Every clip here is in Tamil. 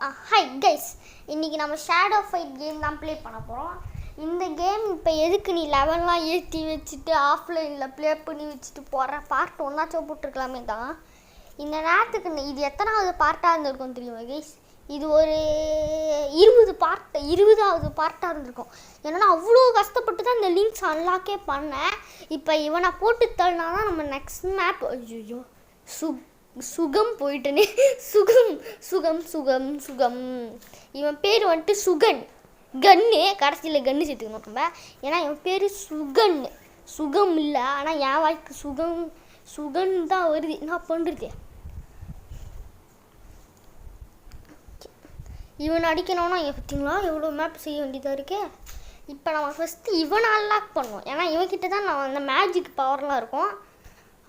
ஹாய் கைஸ், இன்றைக்கி நம்ம ஷேடோ ஃபைட் கேம் தான் ப்ளே பண்ண போகிறோம். இந்த கேம் இப்போ எதுக்கு நீ லெவல்லாம் ஏற்றி வச்சுட்டு ஆஃப்லைனில் ப்ளே பண்ணி வச்சுட்டு போகிற பார்ட் ஒன்றாச்சும் போட்டிருக்கலாமே தான். இந்த நேரத்துக்கு இது எத்தனாவது பார்ட்டாக இருந்திருக்கும் தெரியுமா கைஸ்? இது ஒரு 20வது பார்ட்டாக இருந்திருக்கும். ஏன்னா அவ்வளோ கஷ்டப்பட்டு தான் இந்த லிங்க்ஸ் அன்லாக்கே பண்ணேன். இப்போ இவனை போட்டு தள்ளினா தான் நம்ம நெக்ஸ்ட் மேப் ஐயோ சுகம் போயிட்டனே. சுகம் இவன் பேர் வந்துட்டு சுகன். கன்னு கடைசியில் கன்னு சேர்த்துக்கணும் நம்ம. ஏன்னா இவன் பேர் சுகம் இல்லை, ஆனால் என் வாய்க்கு சுகன் தான் வருது. என்ன பண்ணுறது? இவனை அடிக்கணும்னா பார்த்தீங்களா எவ்வளோ மேப் செய்ய வேண்டியதாக இருக்கு. இப்போ நம்ம ஃபஸ்ட்டு இவனை அன்லாக் பண்ணுவோம். ஏன்னா இவன்கிட்ட தான் நான் அந்த மேஜிக் பவர்லாம் இருக்கும்.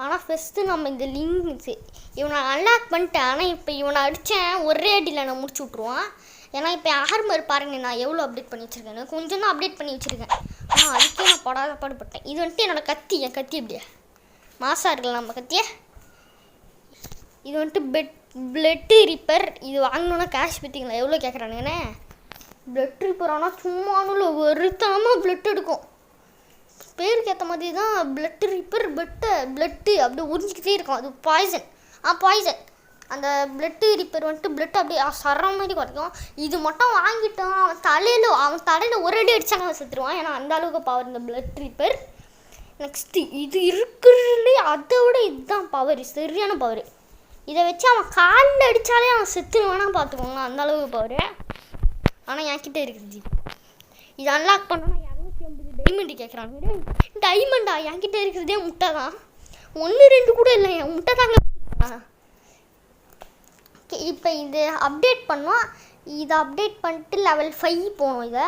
ஆனால் ஃபஸ்ட்டு நம்ம இந்த லிங்க்ஸு இவனை அன்லாக் பண்ணிட்டேன். ஆனால் இப்போ இவனை அடித்தேன் ஒரே அடியில் நான் முடிச்சு விட்ருவான். ஏன்னா இப்போ ஆர்மர் பாருங்கள், நான் எவ்வளோ அப்டேட் பண்ணி வச்சுருக்கேன். கொஞ்சம் தான் அப்டேட் பண்ணி வச்சுருக்கேன். ஆனால் அதுக்கே நான் பாடுபட்டேன். இது வந்துட்டு என்னோடய கத்தி. என் கத்தி எப்படியா மாசாக இருக்குல்ல நம்ம கத்தியை. இது வந்துட்டு பிளட் ரிப்பர். இது வாங்கணுன்னா கேஷ் பார்த்தீங்களா எவ்வளோ கேட்குறானுங்கண்ணே. பிளட் ரிப்பர் ஆனால் சும்மானும் ஒருத்தனமாக பிளட் எடுக்கும். பேருக்கு ஏற்ற மாதிரி தான் பிளட் ரிப்பர். பிளட்டு அப்படியே உறிஞ்சிக்கிட்டே இருக்கும். அது பாய்சன். அந்த பிளட்டு ரிப்பர் வந்துட்டு பிளட் அப்படியே சர்ற மாதிரி குறைக்கும். இது மட்டும் வாங்கிட்டோம் அவன் தலையில் ஒரு அடி அடித்தாங்க அவன் செத்துருவான். ஏன்னா அந்த அளவுக்கு பவர் இந்த பிளட் ரிப்பர். நெக்ஸ்ட்டு இது இருக்கிறதுலே அதை விட இதுதான் பவர், சரியான பவர். இதை வச்சு அவன் காலில் அடித்தாலே அவன் செத்துருவானா பார்த்துக்கோங்க, அந்த அளவுக்கு பவர். ஆனால் என்கிட்ட இருக்குது. இது அன்லாக் பண்ணோன்னா டைமண்ட் கேட்குறாங்க. டைமண்டா? என்கிட்ட இருக்கிறதே முட்டை தான். 1-2 கூட இல்லை, என் முட்டை தாங்க. ஓகே, இப்போ இது அப்டேட் பண்ணோம். இதை அப்டேட் பண்ணிட்டு லெவல் 5 போகணும். இதை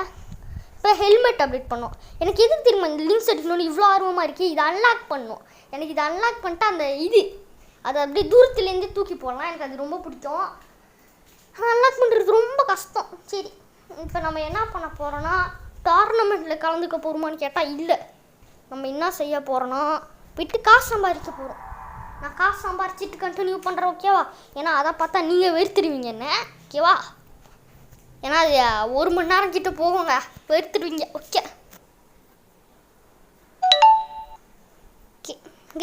இப்போ ஹெல்மெட் அப்டேட் பண்ணோம். எனக்கு எதுக்கு தெரியுமா இந்த லிங்க்ஸ் எடுக்கணும்னு இவ்வளோ ஆர்வமாக இருக்குது. இதை அன்லாக் பண்ணணும். எனக்கு இதை அன்லாக் பண்ணிட்டு அந்த அதை அப்படியே தூரத்துலேருந்து தூக்கி போடலாம். எனக்கு அது ரொம்ப பிடிக்கும். அன்லாக் பண்ணுறது ரொம்ப கஷ்டம். சரி, இப்போ நம்ம என்ன பண்ண போகிறோன்னா டோர்னமெண்ட்டில் கலந்துக்க போகிறோமான்னு கேட்டால் இல்லை. நம்ம என்ன செய்ய போகிறோன்னா போய்ட்டு காசு சம்பாதிக்க போகிறோம். நான் காசு சம்பாரிச்சிட்டு கண்டினியூ பண்ணுறேன், ஓகேவா? ஏன்னா அதை பார்த்தா நீங்கள் வெறுத்துடுவீங்க என்ன, ஓகேவா? ஏன்னா அது 1 மணி நேரம் கிட்ட போகுங்க, வெறுத்துடுவீங்க. ஓகே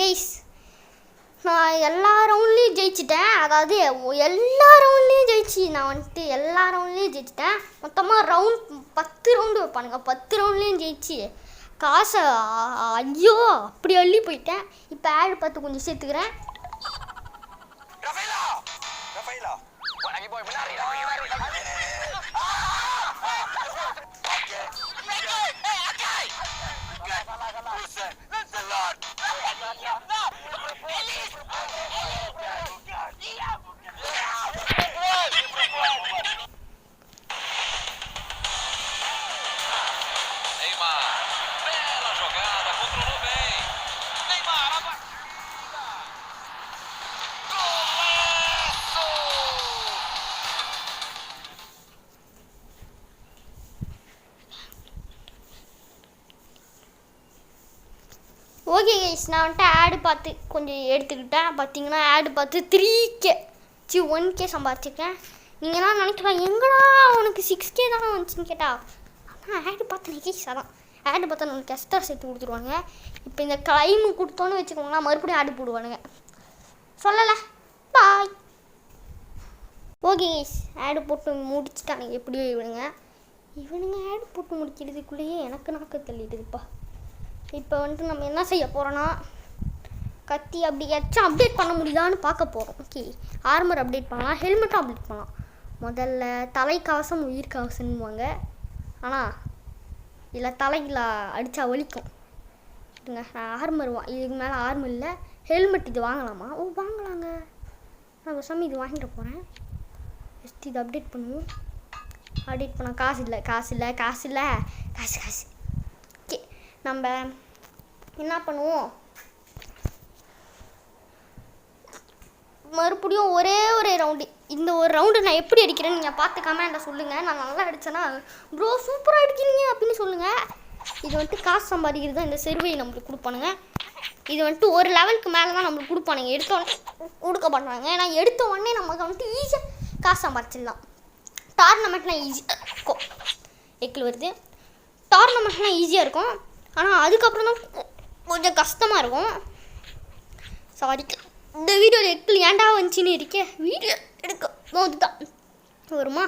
கைஸ், நான் எல்லா ரவுண்ட்லேயும் ஜெயிச்சிட்டேன். அதாவது எல்லா ரவுண்ட்லேயும் நான் வந்துட்டு எல்லா ரவுண்ட்லேயும் ஜெயிச்சிட்டேன். மொத்தமாக 10 ரவுண்டு வைப்பானுங்க. 10 ரவுண்ட்லேயும் ஜெயிச்சு காசை ஐயோ அப்படி அள்ளி போயிட்டேன். இப்போ ஆடு பார்த்து கொஞ்சம் சேர்த்துக்கிறேன். ஓகே கைஸ், நான் வந்துட்டு ஆடு பார்த்து கொஞ்சம் எடுத்துக்கிட்டேன். பார்த்தீங்கன்னா ஆடு பார்த்து 1K சம்பாதிச்சிருக்கேன். நீங்கள்லாம் நினைக்கலாம் எங்கடா உனக்கு 6K தானே வந்துச்சுன்னு கேட்டால், ஆனால் ஆடு பார்த்து கைஸ் அதான் ஆடு பார்த்தா நம்மளுக்கு எக்ஸ்ட்ரா சேர்த்து கொடுத்துருவாங்க. இப்போ இந்த கிளைமு கொடுத்தோன்னு வச்சுக்கோங்களா, மறுபடியும் ஆடு போடுவானுங்க. சொல்லலை, பாய். ஓகே கைஸ், ஆடு போட்டு முடிச்சுட்டானுங்க. எப்படியோ இவனுங்க ஆடு போட்டு முடிக்கிறதுக்குள்ளேயே எனக்கு நாக்கு தள்ளிடுதுப்பா. இப்போ வந்துட்டு நம்ம என்ன செய்ய போகிறோன்னா கத்தி அப்படி ஏதாச்சும் அப்டேட் பண்ண முடியுதான்னு பார்க்க போகிறோம். ஓகே, ஆர்மர் அப்டேட் பண்ணலாம், ஹெல்மெட்டும் அப்டேட் பண்ணலாம். முதல்ல தலைக்கவசம் உயிர் கவசம்னுவாங்க. ஆனால் இதில் தலையில் அடித்தா வலிக்கும். இதுங்க ஆர்மர் இதுக்கு மேலே ஆர்மர் இல்லை. ஹெல்மெட் இது வாங்கலாமா? ஓ வாங்கலாங்க. நான் பேசாமல் இது வாங்கிட்டு போகிறேன். ஜஸ்ட் இது அப்டேட் பண்ணுவோம். அப்டேட் பண்ணால் காசு இல்லை. ஓகே, நம்ம என்ன பண்ணுவோம், மறுபடியும் ஒரே ரவுண்டு. இந்த ஒரு ரவுண்டு நான் எப்படி அடிக்கிறேன்னு நீங்கள் பார்த்து கமெண்ட்டில் சொல்லுங்கள். நான் நல்லா அடித்தேன்னா ப்ரோ சூப்பராக அடிக்கிறீங்க அப்படின்னு சொல்லுங்கள். இது வந்துட்டு காசு சம்பாதிக்கிறது தான் இந்த சர்வே நம்மளுக்கு கொடுப்பானுங்க. இது வந்துட்டு ஒரு லெவலுக்கு மேலே தான் நம்மளுக்கு கொடுப்பானுங்க. எடுத்தோடனே கொடுக்க பண்ணுறாங்க. ஏன்னா எடுத்த உடனே நமக்கு வந்துட்டு ஈஸியாக காசு சம்பாதிச்சிடலாம். டோர்னமெண்ட்லாம் ஈஸியாக இருக்கும். எக்கில் வருது. டோர்னமெண்ட்லாம் ஈஸியாக இருக்கும், ஆனால் அதுக்கப்புறம் தான் கொஞ்சம் கஷ்டமாக இருக்கும். சாரி, இந்த வீடியோவில் எக்கில் ஏன்டா வந்துச்சின்னு இருக்கேன். வீடியோ எடுக்கும் போது தான் வருமா.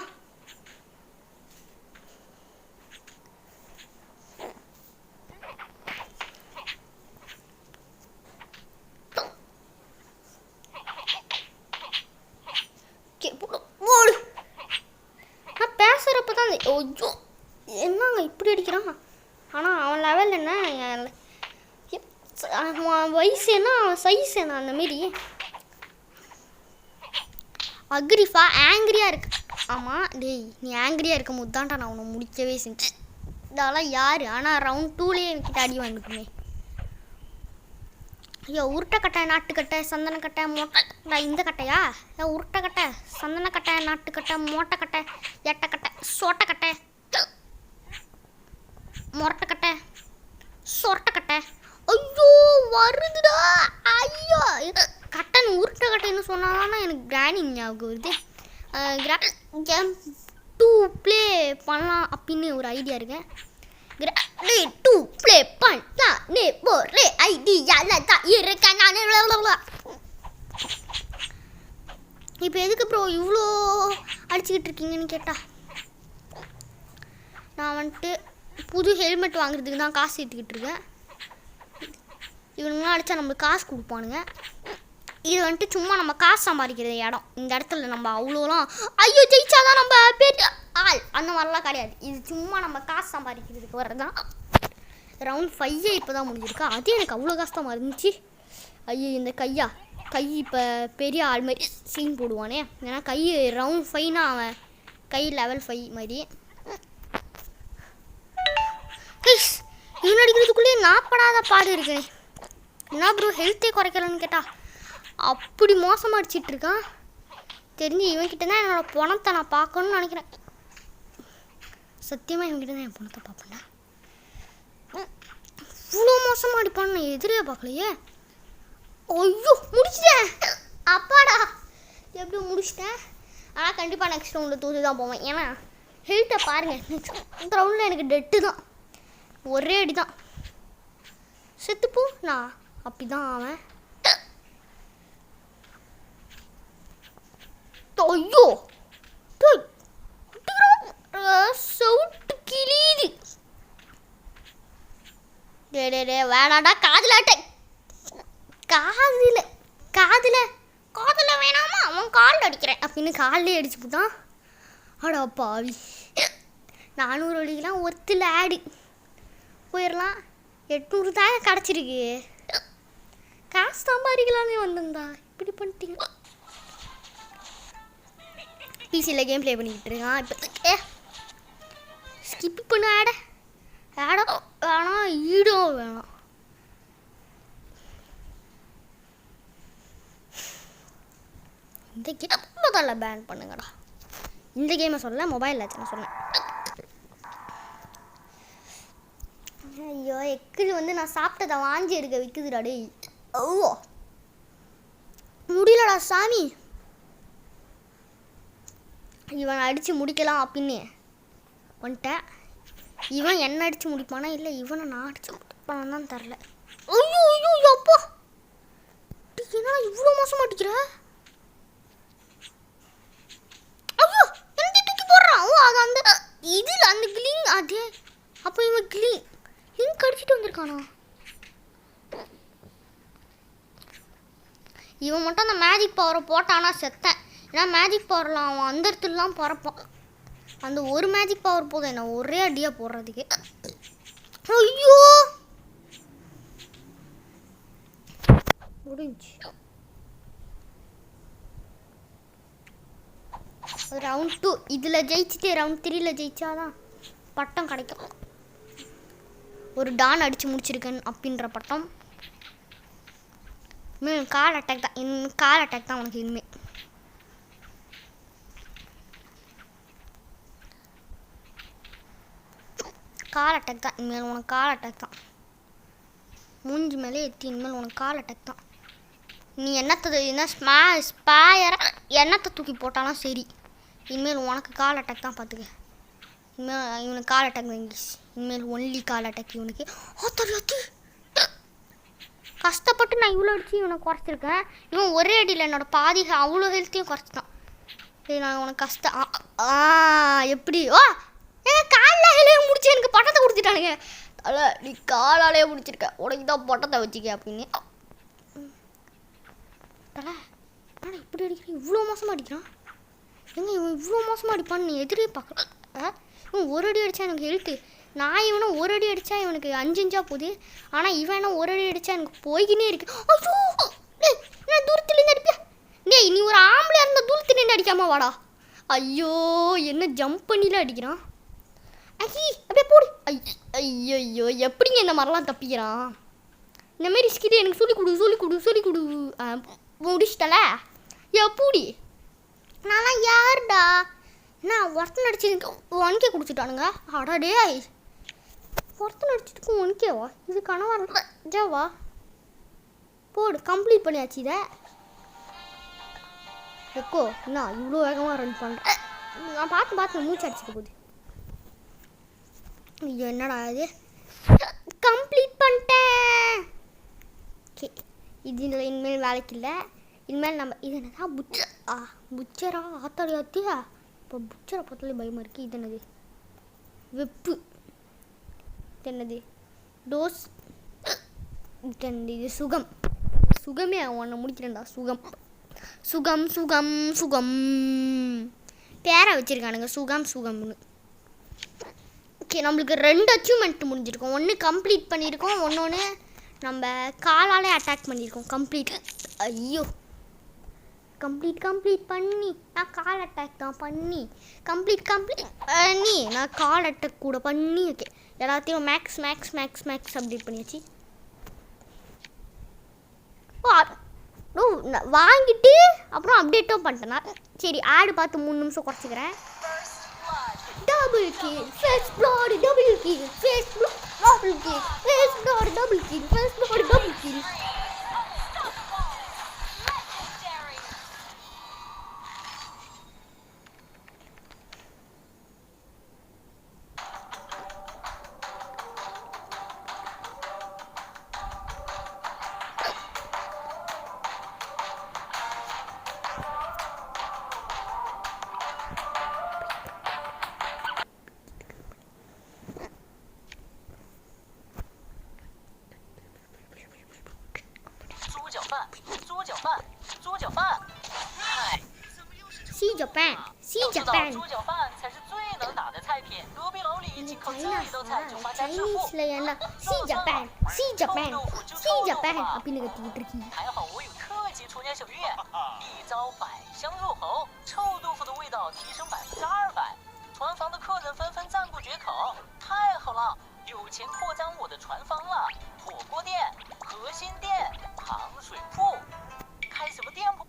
நான் பேசுகிறப்ப தான் ஐயோ என்னங்க இப்படி அடிக்கிறான். ஆனால் அவன் லெவல் என்ன, வயசு என்ன, அவன் சைஸ் என்ன, அந்தமாரி அக்ரிஃபா ஆங்கிரியாக இருக்கு. ஆமாம் டேய், நீ ஆங்கிரியாக இருக்கும் போது தான்டா நான் உன்னை முடிக்கவே செஞ்சேன். இதெல்லாம் யார், ஆனால் ரவுண்ட் 2லேயே என்கிட்ட அடி வாங்கிக்குமே. ஐயோ உருட்டைக்கட்டை, நாட்டுக்கட்டை, சந்தனக்கட்டை, மொட்டைக்கட்டை. இந்த கட்டையா? உருட்டைக்கட்டை, சந்தனக்கட்டை, நாட்டுக்கட்டை, மொட்டைக்கட்டை, எட்டைக்கட்டை, சோட்டைக்கட்டை, மொரட்டைக்கட்டை, சொரட்டைக்கட்டை. ஐயோ வருதுடா. ஐயோ கட்டன் உருட்டைக்கட்டைன்னு சொன்னாதான் எனக்கு கிராணி ஞாபகம் வருது. கேம் 2 ப்ளே பண்ணலாம் அப்படின்னு ஒரு ஐடியா இருக்கு. கிராண்ட் 2 ப்ளே பண்ணலாம் நே ஒரு ஐடியால தான் இருக்கேன் நான். இப்போ எதுக்கு ப்ரோ இவ்வளோ அடிச்சுக்கிட்டு இருக்கீங்கன்னு கேட்டா, நான் வந்துட்டு புது ஹெல்மெட் வாங்குறதுக்கு தான் காசு எடுத்துக்கிட்டு இருக்கேன். இவனுங்களாம் அடித்தா நம்மளுக்கு காசு கொடுப்பானுங்க. இது வந்துட்டு சும்மா நம்ம காசு சம்பாதிக்கிற இடம். இந்த இடத்துல நம்ம அவ்வளோலாம் ஐயோ ஜெயிச்சாதான் நம்ம பெரிய ஆள் அந்த மாதிரிலாம் கிடையாது. இது சும்மா நம்ம காசு சம்பாதிக்கிறதுக்கு வர்றதுதான். ரவுண்ட் 5 இப்போ தான் முடிஞ்சிருக்கு. அது எனக்கு அவ்வளோ கஷ்டமாக இருந்துச்சு. ஐயோ இந்த கை இப்போ பெரிய ஆள் மாதிரி சீன் போடுவானே. ஏன்னா கை ரவுண்ட் 5னா அவன் கை லெவல் 5 மாதிரி. இவன் அடிக்கிறதுக்குள்ளேயே நாப்படாத பாடு இருக்கேன். என்ன ப்ரோ ஹெல்த்தே குறைக்கலன்னு கேட்டா அப்படி மோசமாக அடிச்சிட்டு இருக்கான். தெரிஞ்சு இவன்கிட்ட தான் என்னோட பணத்தை நான் பார்க்கணும்னு நினைக்கிறேன். சத்தியமாக இவன்கிட்ட தான் என் பணத்தை பார்ப்பேன்டா. இவ்வளோ மோசமாக அடிப்பான்னு நான் எதிரே பார்க்கலையே. ஐயோ முடிச்சிட்டேன். அப்பாடா எப்படி முடிச்சிட்டேன். ஆனால் கண்டிப்பாக நெக்ஸ்ட் ரவுண்டில் தூத்து தான் போவேன். ஏன்னா ஹெல்த்தை பாருங்கள். நெக்ஸ்ட் ரவுண்டில் எனக்கு டெட்டு தான். ஒரே அடி தான் செத்துப்போ. நான் அப்படி தான் அவன். ஐயோ சவுட்டு கிளியுது. டே வேணாடா. காதில் வேணாமா, அவன் காலில் அடிக்கிறேன் அப்படின்னு காலிலே அடிச்சு போட்டான். அடா பாவி, 400 அடிக்கலாம் ஒருத்தில் ஆடு போயிடலாம். 800 தாங்க கிடச்சிருக்கு. காசு சம்பாதிக்கலாமே வந்திருந்தா இப்படி பண்ணிட்டீங்க. பிசியில் கேம் ப்ளே பண்ணிக்கிட்டு இருக்கான். இப்போ ஸ்கிப் பண்ண ஆட வேணாம், ஈடோ வேணாம். இந்த கேம் முதல்ல பேன் பண்ணுங்கடா. இந்த கேமை சொல்ல மொபைல் ஆச்சுன்னு சொன்னேன். ஐயோ எக்குது வந்து நான் சாப்பிட்டதை வாஞ்சி இருக்க விற்குதுடா டே. ஓ முடியலடா சாமி. இவன் அடித்து முடிக்கலாம் அப்படின்னு வந்துட்டேன். இவன் என்ன அடித்து முடிப்பானா இல்லை இவனை நான் அடித்து முடிப்பானு தான் தெரில. ஐயோ ஐயோ அப்பா, என்ன இவ்வளோ மோசமாக அடிக்கிற. ஐயோ என்ன தூக்கி போடுறான். ஓ அது அந்த இதில் அந்த கிளிங் அதே. அப்போ இவன் லிங்க் அடிச்சுட்டு வந்திருக்கானா. இவன் மட்டும் அந்த மேஜிக் பவரை போட்டானா செத்தேன். ஏன்னா மேஜிக் பவரில் அவன் அந்த இடத்துலலாம் பறப்பான். அந்த ஒரு மேஜிக் பவர் போதும் என்ன ஒரே அடியாக போடுறதுக்கு. ஐயோ முடிஞ்சு. ரவுண்ட் 2 இதில் ஜெயிச்சுட்டு ரவுண்ட் 3ல் ஜெயிச்சாதான் பட்டம் கிடைக்கும். ஒரு டான் அடித்து முடிச்சிருக்கேன் அப்படின்ற பட்டம். கால் அட்டாக் தான். கால் அட்டாக் தான் உனக்கு இனிமே. கால் அட்டாக் தான் இனிமேல் உனக்கு. கால் அட்டாக் தான் மூஞ்சி மேலே எத்தி. இனிமேல் உனக்கு கால் அட்டாக் தான். நீ என்னத்தை என்ன ஸ்பாயரை என்னத்தை தூக்கி போட்டாலும் சரி, இனிமேல் உனக்கு கால் அட்டாக் தான் பார்த்துக்க. இனிமேல் இவனுக்கு கால் அட்டாக் வாங்கிச்சு. இனிமேல் ஒன்லி கால் அட்டாக் இவனுக்கு. கஷ்டப்பட்டு நான் இவ்வளோ அடிச்சு இவனை குறைச்சிருக்கேன். இவன் ஒரே அடியில் என்னோடய பாதி அவ்வளோ ஹெல்த்தையும் குறைச்சிட்டான். சரி நான் உனக்கு கஷ்டம் எப்படி காலில் ஹெலையை முடிச்சு எனக்கு பட்டத்தை கொடுத்துட்டானுங்க. தலை நீ காலாலேயே முடிச்சிருக்க, உனக்கு தான் பட்டத்தை வச்சுக்க அப்படின்னு. தலை ஆனால் இப்படி அடிக்கிறேன், இவ்வளோ மோசமாக அடிக்கிறான். எங்க இவன் இவ்வளோ மோசமாக அடிப்பான்னு நீ எதிரே பார்க்கலாம். இவன் ஒரு அடி அடித்தா எனக்கு ஹெல்த்து. நான் இவனை ஒரு அடி அடித்தா இவனுக்கு 5 போகுது. ஆனால் இவன் என்ன ஒரு அடி அடித்தா எனக்கு போய்கினே இருக்கு. ஐயோ நான் தூரத்துலேருந்து அடிப்பேன். நீ ஒரு ஆம்பளையாக இருந்தால் தூரத்துலேருந்து அடிக்காமல் வாடா. ஐயோ என்ன ஜம்ப் பண்ணிலாம் அடிக்கிறான். அப்படியே போடு. ஐயோ எப்படிங்க இந்த மாதிரிலாம் தப்பிக்கிறான். இந்தமாரி ஸ்கிட்டு எனக்கு சொல்லிக் கொடு. முடிச்சிட்டல எப்படி நான்லாம் யாருடா நான் ஒருத்தன் அடிச்சதுக்கு 1K கொடுத்துட்டானுங்க. அடாடே ஒருத்தன் அடிச்சதுக்கு 1Kவா? இது கனவா ஜாவா? போடு கம்ப்ளீட் பண்ணியாச்சு. இதை எக்கோ என்ன இவ்வளோ வேகமாக ரன் பண்ணுறேன். நான் பார்த்து மூச்சு அடிச்சுக்க போகுது. ஐயோ என்னடா இது கம்ப்ளீட் பண்ணிட்டேன். ஓகே இது இனிமேல் வேலைக்கு இல்லை. இனிமேல் நம்ம இது என்னதா புச்சரா ஆத்தாடியா. இப்போ புச்சரை பார்த்தாலே பயமாக இருக்குது. இது என்னது வெப்பு, இது என்னது டோஸ், இது என்னது இது சுகமே உன்னை முடிக்கிறேன்டா. சுகம் பேரை வச்சுருக்கானுங்க சுகம்னு. ஓகே நம்மளுக்கு 2 அச்சீவ்மெண்ட் முடிஞ்சிருக்கோம். ஒன்று கம்ப்ளீட் பண்ணியிருக்கோம், ஒன்று நம்ம காலாலே அட்டாக் பண்ணியிருக்கோம். கம்ப்ளீட் பண்ணி நான் கால் அட்டாக் தான் பண்ணி கம்ப்ளீட் பண்ணி நான் கால் அட்டாக் கூட பண்ணி. ஓகே எல்லாத்தையும் மேக்ஸ் அப்டேட் பண்ணியாச்சு. வாங்கிட்டு அப்புறம் அப்டேட்டும் பண்ணிட்டேன்னா சரி ஆடு பார்த்து 3 நிமிஷம் குறைச்சிக்கிறேன். Double kill first blood double kill first blood double kill first blood double kill first blood double kill？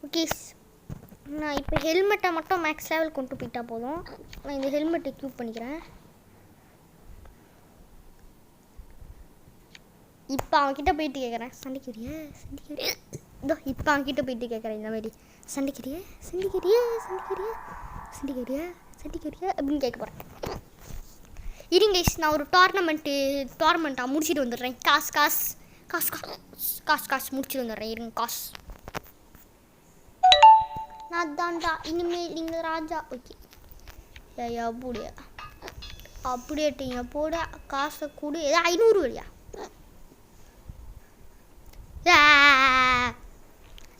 okay நான் இப்போ ஹெல்மெட்டை மட்டும் மேக்ஸ் லெவல் கொண்டு போயிட்டா போதும். நான் இந்த ஹெல்மெட்டை எக்யூப் பண்ணிக்கிறேன். இப்போ அவன்கிட்ட போயிட்டு கேட்குறேன் சண்டைக்கிறியா இதோ இப்போ அவன்கிட்ட போயிட்டு கேட்குறேன் இந்த மாதிரி சண்டைக்கிறியா அப்படின்னு கேட்க போகிறேன். இருங்க நான் ஒரு டோர்னமெண்ட்டாக முடிச்சுட்டு வந்துடுறேன். காசு முடிச்சுட்டு வந்துடுறேன். இருங்க காசு நான் தான்டா இனிமேல் நீங்கள் ராஜா. ஓகே ஐயா அப்படியே போட காசை கூட ஏதோ 500 வழியா.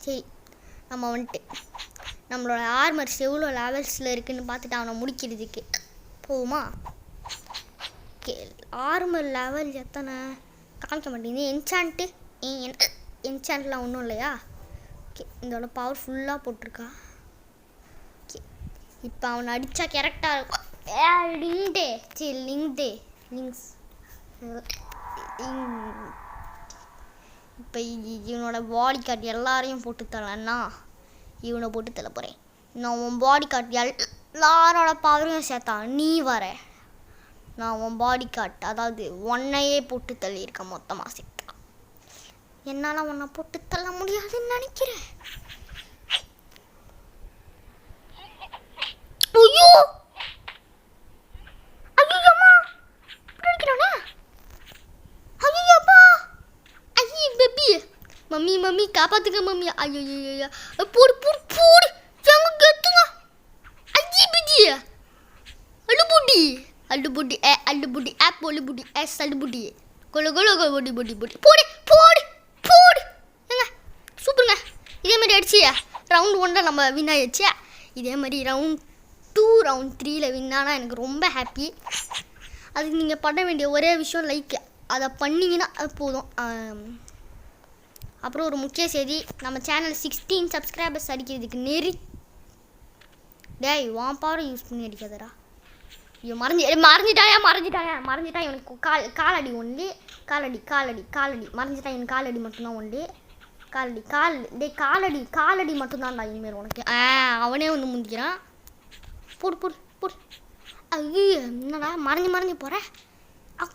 சரி நம்ம வந்துட்டு நம்மளோட ஆர்மர்ஸ் எவ்வளோ லெவல்ஸில் இருக்குதுன்னு பார்த்துட்டு அவனை முடிக்கிறதுக்கு போகுமா? ஓகே ஆர்மர் லெவல் எத்தனை காமிக்க மாட்டேங்குது. என்சாண்ட்லாம் ஒன்றும் இல்லையா? ஓகே இதோட பவர் ஃபுல்லாக போட்டிருக்கா. ஓகே இப்போ அவனை அடித்தா கரெக்டாக இருக்கும். லிங்க்ஸ் இப்போ இவனோட பாடி கார்டு எல்லாரையும் போட்டு தரலன்னா இவனை போட்டு தள்ள போகிறேன். நான் உன் பாடி கார்டு எல்லாரோட பவரையும் சேர்த்தா நீ வர நான் உன் பாடி கார்ட் அதாவது ஒன்னையே போட்டு தள்ளியிருக்கேன் மொத்தமாக சிக்கா. என்னால் உன்னை போட்டு தள்ள முடியாதுன்னு நினைக்கிறேன். ஐயோ ஐயோம்மா பிடிக்கிறானே. ஐயோப்பா ஐயோ பேபி மம்மி மம்மி காப்பாத்துங்க மம்மி. ஐயோ ஐயோ போடு போடு போடு எங்க கெத்துங்க. ஐயோ பிஜி அழுபுடி அழுபுடி அழுபுடி ஆப் அழுபுடி எஸ் அழுபுடி கொல கொல கொடி பொடி பொடி போடு போடு போடு. ஏங்க சூப்பருங்க. இதே மாதிரி அடிச்சு ரவுண்ட் 1 நம்ம வின் ஆயிடுச்சு. இதே மாதிரி ரவுண்ட் 2 ரவுண்ட் 3ல வின் ஆனால் எனக்கு ரொம்ப ஹாப்பி. அதுக்கு நீங்கள் பண்ண வேண்டிய ஒரே விஷயம் லைக். அதை பண்ணிங்கன்னா அது போதும். அப்புறம் ஒரு முக்கிய செய்தி, நம்ம சேனல் 16 சப்ஸ்கிரைபர்ஸ் அடிக்கிறதுக்கு டேய் வான் பவர் யூஸ் பண்ணி அடிக்காதடா. ஐயோ மறைஞ்சிட்டான் இவனுக்கு காலடி ஒன்லி. காலடி மறைஞ்சிட்டான். இவனுக்கு காலடி மட்டும்தான் ஒன்லி. காலடி மட்டும்தான்டா இனிமேல் உனக்கு. அவனே வந்து முந்திக்கிறான். போடு போடு போடு. ஐயோ என்னடா மறைஞ்சு போகிறேன்.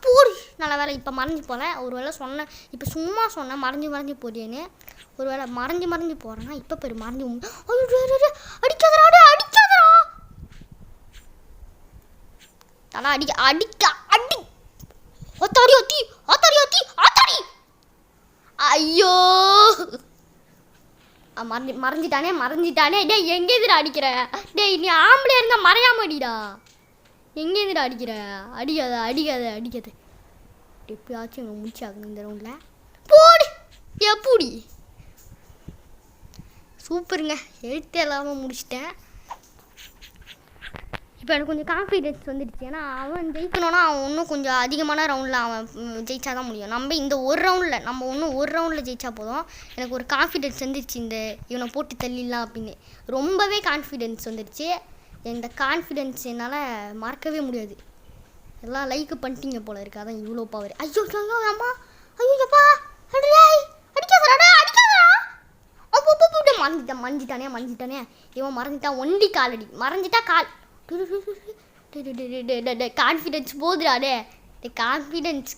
போடு. நல்ல வேலை இப்போ மறைஞ்சு போகிறேன். ஒரு வேளை சொன்னேன், இப்போ சும்மா சொன்னேன் மறைஞ்சு போறியேன்னு. ஒரு வேளை மறைஞ்சு போகிறேன்னா இப்போ பேர் மறைஞ்சு அடிக்காதடா தலா அடிக்க ஆத்தாடி. ஐயோ மறைஞ்சிட்டானே. டேய் எங்கே எதிரா அடிக்கிற? டேய் நீ ஆம்பளை இருந்தால் மறையாம அடிடா. எங்கே எதிரா அடிக்கிற? அடிக்காத. எப்பயாச்சும் இவங்க முடிச்சாகணும் இந்த ரவுண்டில். போடு எப்படி சூப்பருங்க. எழுத்து எல்லாமே முடிச்சிட்டேன். இப்போ எனக்கு கொஞ்சம் கான்ஃபிடென்ஸ் வந்துடுச்சு. ஏன்னா அவன் ஜெயிக்கணும்னா அவன் இன்னும் கொஞ்சம் அதிகமான ரவுண்டில் அவன் ஜெயிச்சா தான் முடியும். நம்ம இந்த ஒரு ரவுண்டில் ஜெயிச்சா போதும். எனக்கு ஒரு கான்ஃபிடென்ஸ் வந்துடுச்சு இவனை போட்டு தள்ளிடலாம் அப்படின்னு. ரொம்பவே கான்ஃபிடென்ஸ் வந்துடுச்சு. இந்த கான்ஃபிடென்ஸ் என்னால் மறக்கவே முடியாது. எல்லாம் லைக் பண்ணிட்டீங்க போல இருக்கு. அதான் இவ்வளோ பவர். ஐயோ அம்மா ஐயோப்பா அடிக்காதடா. மறைஞ்சிட்டானே. இவன் மறைஞ்சிட்டான். ஒண்டி காலடி மறைஞ்சிட்டா கால். கான்ஃபிடென்ஸ் போதுடா. டே கான்ஃபிடென்ஸ்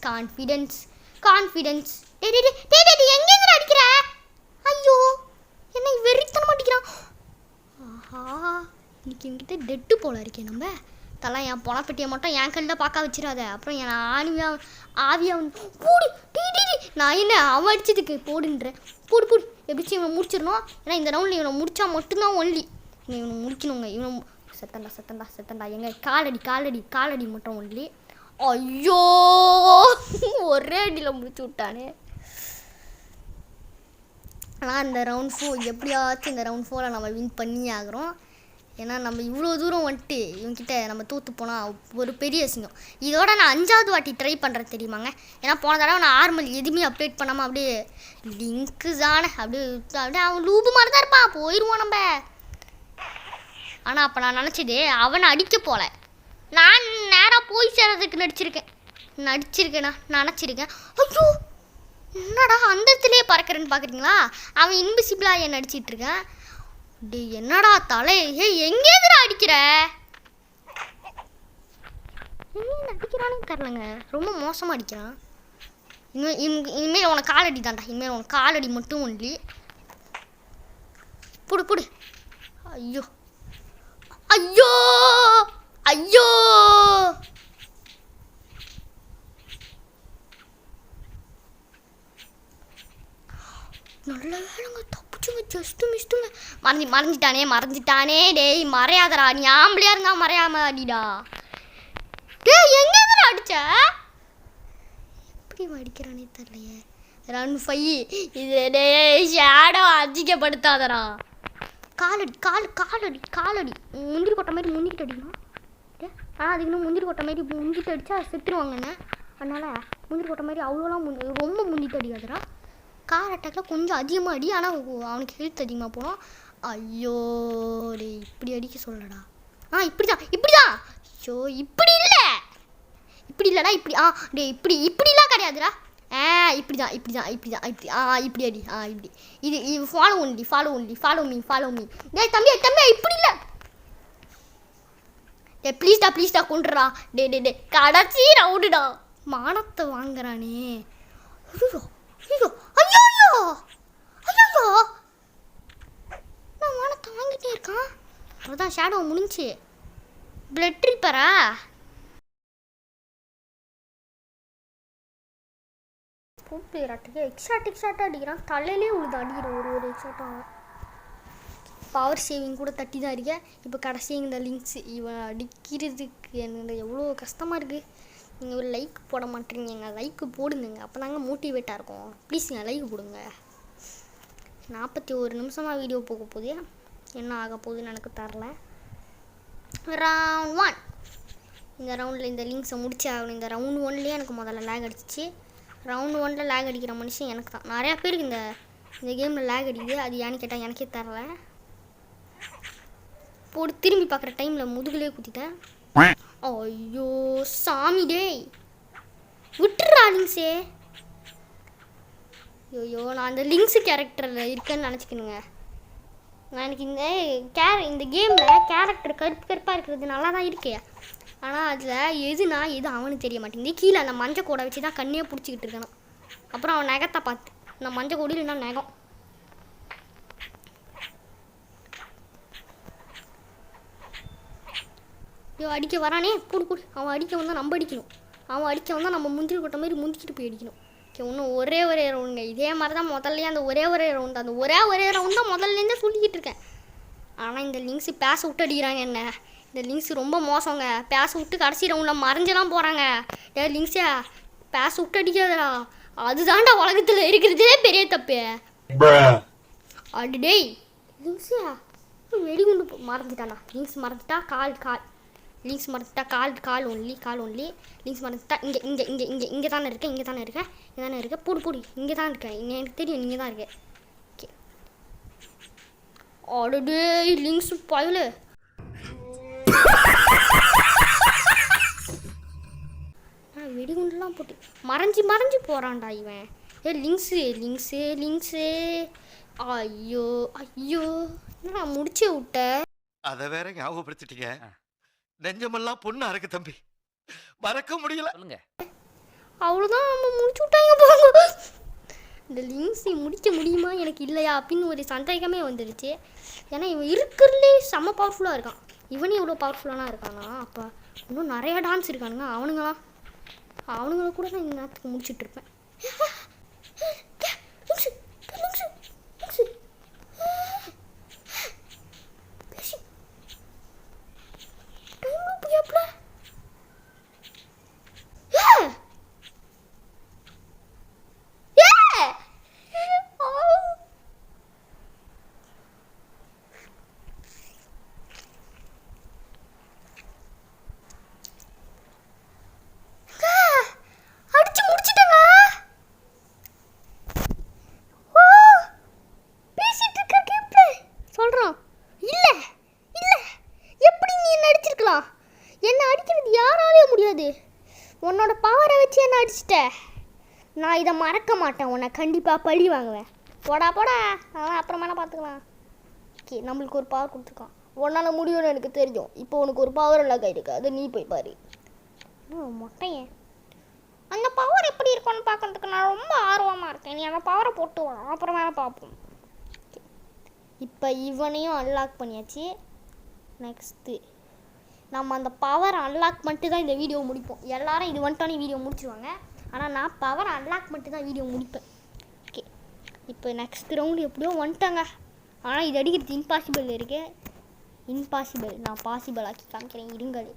எங்கே அடிக்கிற? ஐயோ என்ன வெறித்தனமா அடிக்கிறான். ஆஹா இன்னைக்கு என்கிட்ட டெட்டு போல இருக்கேன். நம்ம தலை என் பொணப்பெட்டியை மட்டும் என் கல்லில் பார்க்க வச்சிடாத. அப்புறம் என் ஆவியா வந்து போடு. நான் என்ன அவன் அடிச்சதுக்கு போடுன்றேன். போடு எப்படிச்சு இவனை முடிச்சிடணும். ஏன்னா இந்த ரவுண்டில் இவனை முடிச்சா மட்டும்தான் ஒன்லி. இவனை முடிக்கணுங்க. இவனை செத்தண்டா எங்க காலடி மட்டும் ஒன்லி. ஐயோ ஒரே அடியில் முடிச்சு விட்டானே. ஆனால் இந்த ரவுண்ட் 4 எப்படியாச்சும் இந்த ரவுண்ட் 4 நம்ம வின் பண்ணி ஆகிறோம். ஏன்னா நம்ம இவ்வளோ தூரம் வந்துட்டு இவங்ககிட்ட நம்ம தோற்று போனால் ஒரு பெரிய அசிங்கம். இதோட நான் 5வது வாட்டி ட்ரை பண்ணுறேன் தெரியுமாங்க. ஏன்னா போன தடவை நான் ஆர்மல் எதுவுமே அப்டேட் பண்ணாமல் அப்படியே லிங்க்கு தானே அப்படியே அவன் லூபு மாதிரி தான் இருப்பான். போயிடுவோம் நம்ம. ஆனால் அப்போ நான் நினச்சது அவனை அடிக்க போல. நான் நேராக போய் சேர்றதுக்கு நினச்சிருக்கேன். ஐயோ என்னடா அந்த இடத்துலையே பறக்கிறேன்னு பார்க்குறீங்களா? அவன் இன்விசிபிளாக என்ன அடிச்சிட்ருக்கேன். டே என்னடா தலை எங்கேதுடா அடிக்கிற? அடிக்கிறானே தெரிலங்க. ரொம்ப மோசமாக அடிக்கிறான். இனிமேல் உனக்கு காலடி தான்டா. இனிமேல் உனக்கு காலடி மட்டும் ஒன்லி. புடு. ஐயோ நல்ல வேலைங்க தப்புச்சுங்க. ஜஸ்ட்டு மிஸ்ட்டுங்க. மறைஞ்சிட்டானே. டேய் மறையாதடா. நீ ஆம்பளையா இருந்தா மறையாம அடிடா. டேய் எங்கே அடிச்ச? எப்படி அடிக்கிறானே தெரியலையே. ரன் 5 இது. டேய் ஷேடோ அதிகப்படுத்தாதடா. காலடி முந்திரி கொட்டை மாதிரி முந்திக்கிட்டு அடிக்கணும். ஆனால் அதுக்கு இன்னும் முந்திரி கொட்டை மாதிரி முந்திட்டு அடித்தா செத்துருவாங்கண்ணே. அதனால் முந்திரி கொட்டை மாதிரி அவ்வளோலாம் ரொம்ப முந்திட்டு அடிக்காதடா. கார் அட்டாக்கில் கொஞ்சம் அதிகமாக அடி. ஆனால் அவனுக்கு ஹெல்த் அதிகமாக போனோம். ஐயோ டே இப்படி அடிக்க சொல்லடா. இப்படி தான். ஐயோ இப்படி இல்லைடா. டே இப்படிலாம் கிடையாதுடா. இப்படி அடி. இப்படி இது ஃபாலோ மீ. டேய் தம்பி இப்படி இல்லை. ப்ளீஸ்டா கொண்டுடா. டே கடைசி ரவுண்டுடா. மானத்தை வாங்குறானே. ஐயோ ஐயோ ஐயோ ஐயோ, நான் மானத்தை வாங்கிட்டே இருக்கான். அதான் ஷேடோ முடிஞ்சு. பிளட் ட்ரிப்பரா? போட்டு ராட்டுக்கு எக்ஸாட் அடிக்கிறான். தலையிலே உழுது அடிக்கிற ஒரு எக்ஸாட்டாக. பவர் சேவிங் கூட தட்டி தான் இருக்கேன். இப்போ கடைசி இந்த லிங்க்ஸ் இவன் அடிக்கிறதுக்கு எனக்கு எவ்வளோ கஷ்டமாக இருக்குது. நீங்கள் ஒரு லைக் போட மாட்டேறீங்க. லைக்கு போடுங்க, அப்போ தாங்க மோட்டிவேட்டாக இருக்கும். ப்ளீஸுங்க லைக் போடுங்க. 41 நிமிஷமாக வீடியோ போக போகுது. என்ன ஆக போகுதுன்னு எனக்கு தரல. ரவுண்ட் 1. இந்த ரவுண்டில் இந்த லிங்க்ஸை முடிச்சு ஆகணும். இந்த ரவுண்ட் 1லேயே எனக்கு முதல்ல லேக் அடிச்சிச்சு. ரவுண்ட் 1ல் லேக் அடிக்கிற மனுஷன் எனக்கு தான். நிறையா பேருக்கு இந்த கேமில் லேக் அடிக்குது. அது ஏன்னு கேட்டால் எனக்கே தரல. போட்டு திரும்பி பார்க்குற டைமில் முதுகுலேயே குத்திட்டேன். ஐயோ சாமி டேய், விட்டுறா லிங்க்ஸே. ஐயோ, நான் அந்த லிங்க்ஸு கேரக்டரில் இருக்கேன்னு நினச்சிக்கணுங்க. நான் எனக்கு இந்த கேமில் கேரக்டர் கருப்பாக இருக்கிறது நல்லா தான் இருக்கு. ஆனால் அதில் எது அவனுக்கு தெரிய மாட்டேங்குது. கீழே அந்த மஞ்சள் கூடை வச்சு தான் கண்ணியே பிடிச்சிக்கிட்டு இருக்கானோ. அப்புறம் அவன் நகத்தை பார்த்து இந்த மஞ்சள் கூடி இல்லைன்னா நகம். ஐயோ அடிக்க வரானே. கூடு அவன் அடிக்க வந்தால் நம்ம அடிக்கணும். அவன் அடிக்க வந்தால் நம்ம முந்திரி கொட்ட மாதிரி முந்திக்கிட்டு போய் அடிக்கணும். இன்னும் ஒரே ரவுண்டுங்க. இதே மாதிரி தான் முதல்லையே அந்த ஒரே ரவுண்டு. அந்த ஒரே ரவுண்டு தான் முதல்லேருந்தே சொல்லிக்கிட்டு இருக்கேன். ஆனால் இந்த லிங்க்ஸு பேச விட்டு அடிக்கிறாங்க என்ன. இந்த லிங்க்ஸ் ரொம்ப மோசங்க. பேச விட்டு கடைசி ரவுண்டில் மறைஞ்செல்லாம் போகிறாங்க. லிங்க்ஸே பேச விட்டு அடிக்காதடா. அதுதான்டா உலகத்தில் இருக்கிறதே பெரிய தப்பு. அடி டேய் லிங்க்ஸே வெடிகுண்டு மறந்துட்டானா. லிங்க்ஸ் மறந்துட்டா கால் லிங்க்ஸ் மறந்துட்டா கால் ஒன்லி லிங்க்ஸ் மறந்துட்டா இங்கே தானே இருக்கேன். போடு இங்கே தான் இருக்கேன். எனக்கு தெரியும் நீங்கள் தான் இருக்கேன். ஓகே அடடே லிங்க்ஸ் பயலு. வெடிகுண்டுலாம் போட்டு மறைஞ்சு போகிறான்டா இவன். லிங்க்ஸு. ஐயோ நான் முடிச்சே விட்டேன். அதை வேற ஞாபகப்படுத்திட்டீங்க. நெஞ்சமெல்லாம் பொண்ணா இருக்கு தம்பி, மறக்க முடியல. அவ்வளோதான் நம்ம முடிச்சு விட்டாங்க போங்க. இந்த லிங்க்ஸை முடிக்க முடியுமா எனக்கு இல்லையா அப்படின்னு ஒரு சந்தேகமே வந்துடுச்சு. ஏன்னா இவன் இருக்கிறதுலே செம்ம பவர்ஃபுல்லாக இருக்கான். இவனே இவ்வளோ பவர்ஃபுல்லானா இருக்கானா? அப்போ இன்னும் நிறையா டான்ஸ் இருக்கானுங்க. அவனுங்கள கூட நான் இந்த நேரத்துக்கு முடிச்சுட்ருப்பேன். என்ன அடிக்கிறது யாராலே முடியாது. உன்னோட பவரை வச்சு என்ன அடிச்சிட்ட. நான் இதை மறக்க மாட்டேன். உன்னை கண்டிப்பாக பழி வாங்குவேன். போடா அதெல்லாம் அப்புறமா பார்த்துக்கலாம். ஓகே நம்மளுக்கு ஒரு பவர் கொடுத்துருக்கான். உன்னால் முடியும்னு எனக்கு தெரியும். இப்போ உனக்கு ஒரு பவர் எல்லாம் கையிருக்கு. அது நீ போய் பாரு. மொட்டையன் அந்த பவர் எப்படி இருக்கும்னு பார்க்கறதுக்கு நான் ரொம்ப ஆர்வமாக இருக்கேன். நீ அந்த பவரை போட்டு வா, அப்புறமா பார்ப்போம். இப்போ இவனையும் அன்லாக் பண்ணியாச்சு. நெக்ஸ்ட்டு நம்ம அந்த பவர் அன்லாக் பண்ணிட்டு தான் இந்த வீடியோ முடிப்போம். எல்லாரும் இது வந்துட்டோன்னே வீடியோ முடிச்சுருவாங்க. ஆனால் நான் பவர் அன்லாக் பண்ணிட்டு தான் வீடியோ முடிப்பேன். ஓகே இப்போ நெக்ஸ்ட் ரவுண்டு எப்படியோ வந்துட்டாங்க. ஆனால் இது அடிக்கிறது இம்பாசிபிள் இருக்கு. நான் பாசிபிள் ஆக்கி காமிக்கிறேன் இருங்கள்.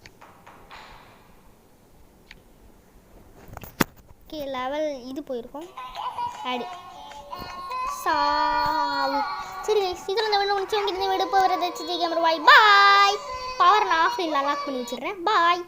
ஓகே லெவல் இது போயிருக்கோம். ஆடி சரி இதில் இந்த வீடியோ முடிச்சு உங்களுக்கு இந்த வீடியோ போகிறது கேமரா. பாய் பவர் நான் ஆஃப்லைனில் அன்லாக் பண்ணி வச்சிடுறேன். பாய்.